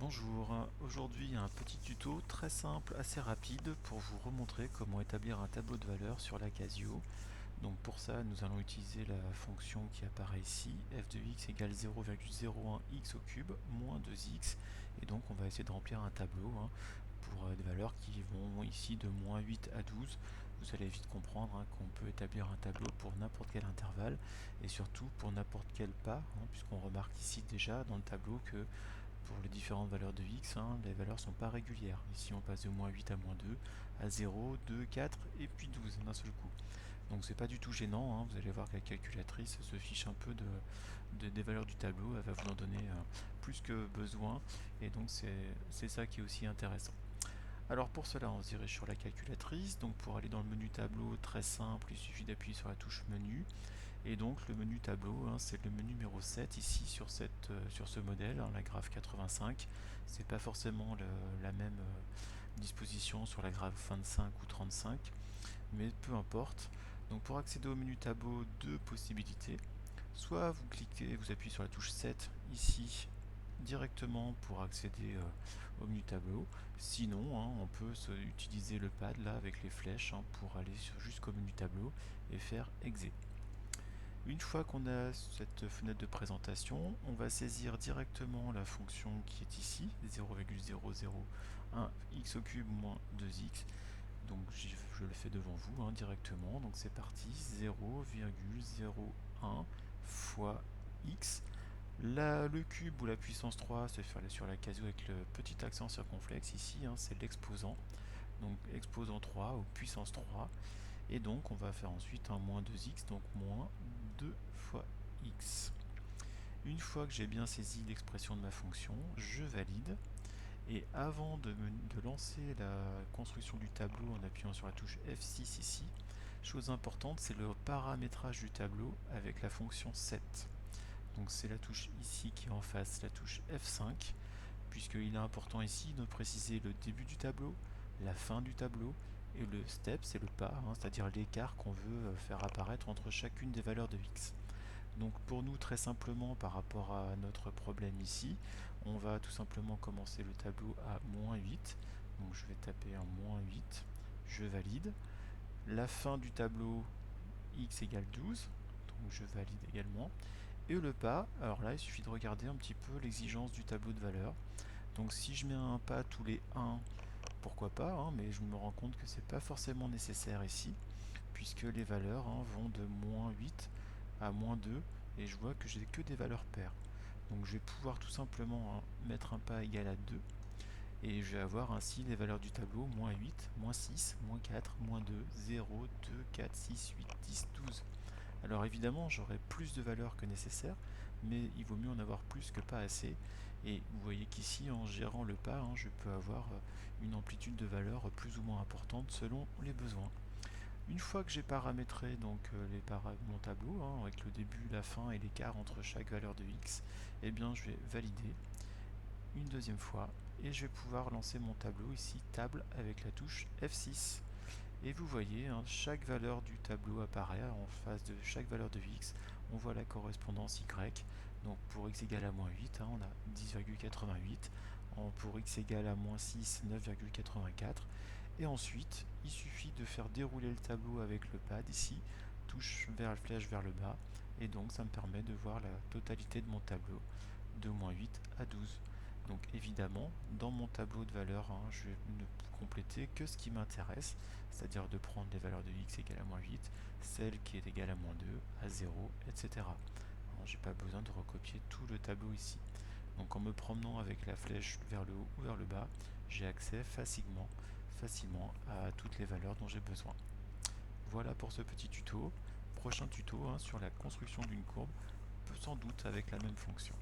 Bonjour, aujourd'hui un petit tuto très simple, assez rapide pour vous remontrer comment établir un tableau de valeur sur la Casio. Donc pour ça nous allons utiliser la fonction qui apparaît ici, f de x égale 0,01x au cube moins 2x, et donc on va essayer de remplir un tableau pour des valeurs qui vont ici de moins 8 à 12. Vous allez vite comprendre qu'on peut établir un tableau pour n'importe quel intervalle et surtout pour n'importe quel pas, puisqu'on remarque ici déjà dans le tableau que pour les différentes valeurs de x, les valeurs ne sont pas régulières. Ici on passe de moins 8 à moins 2, à 0, 2, 4 et puis 12 d'un seul coup. Donc c'est pas du tout gênant, vous allez voir que la calculatrice se fiche un peu des valeurs du tableau, elle va vous en donner plus que besoin, et donc c'est ça qui est aussi intéressant. Alors pour cela on se dirige sur la calculatrice, donc pour aller dans le menu tableau, très simple, il suffit d'appuyer sur la touche menu, et donc le menu tableau, c'est le menu numéro 7 ici sur ce modèle, la graphe 85. C'est pas forcément la même disposition sur la graphe 25 ou 35, mais peu importe. Donc pour accéder au menu tableau, deux possibilités. Soit vous cliquez, vous appuyez sur la touche 7 ici directement pour accéder au menu tableau. Sinon, on peut utiliser le pad là avec les flèches pour aller jusqu'au menu tableau et faire exé. Une fois qu'on a cette fenêtre de présentation, on va saisir directement la fonction qui est ici, 0,001x au cube moins 2x. Donc je le fais devant vous directement. Donc c'est parti, 0,01 fois x. Le cube ou la puissance 3 se fait sur la Casio avec le petit accent circonflexe ici, c'est l'exposant. Donc exposant 3 ou puissance 3. Et donc on va faire ensuite un moins 2x, donc moins 2 fois x. Une fois que j'ai bien saisi l'expression de ma fonction, je valide. Et avant de lancer la construction du tableau en appuyant sur la touche F6 ici, chose importante, c'est le paramétrage du tableau avec la fonction set. Donc c'est la touche ici qui est en face, la touche F5, puisqu'il est important ici de préciser le début du tableau, la fin du tableau, et le step, c'est le pas, c'est-à-dire l'écart qu'on veut faire apparaître entre chacune des valeurs de x. Donc pour nous, très simplement, par rapport à notre problème ici, on va tout simplement commencer le tableau à moins 8. Donc je vais taper un moins 8, je valide. La fin du tableau, x égale 12, donc je valide également. Et le pas, alors là, il suffit de regarder un petit peu l'exigence du tableau de valeur. Donc si je mets un pas tous les 1, pourquoi pas, mais je me rends compte que c'est pas forcément nécessaire ici, puisque les valeurs vont de moins 8 à moins 2, et je vois que j'ai que des valeurs paires. Donc je vais pouvoir tout simplement mettre un pas égal à 2, et je vais avoir ainsi les valeurs du tableau, moins 8, moins 6, moins 4, moins 2, 0, 2, 4, 6, 8, 10, 12. Alors évidemment, j'aurai plus de valeurs que nécessaire, mais il vaut mieux en avoir plus que pas assez. Et vous voyez qu'ici, en gérant le pas, je peux avoir une amplitude de valeurs plus ou moins importante selon les besoins. Une fois que j'ai paramétré mon tableau, avec le début, la fin et l'écart entre chaque valeur de x, eh bien je vais valider une deuxième fois et je vais pouvoir lancer mon tableau ici, table, avec la touche F6. Et vous voyez, chaque valeur du tableau apparaît en face de chaque valeur de x. On voit la correspondance y. Donc pour x égale à moins 8, on a 10,88. Pour x égale à moins 6, 9,84. Et ensuite, il suffit de faire dérouler le tableau avec le pad ici, touche vers la flèche vers le bas. Et donc ça me permet de voir la totalité de mon tableau, de moins 8 à 12. Donc évidemment, dans mon tableau de valeurs, je vais ne compléter que ce qui m'intéresse, c'est-à-dire de prendre les valeurs de x égale à moins 8, celle qui est égale à moins 2, à 0, etc. Je n'ai pas besoin de recopier tout le tableau ici. Donc en me promenant avec la flèche vers le haut ou vers le bas, j'ai accès facilement à toutes les valeurs dont j'ai besoin. Voilà pour ce petit tuto. Prochain tuto sur la construction d'une courbe, sans doute avec la même fonction.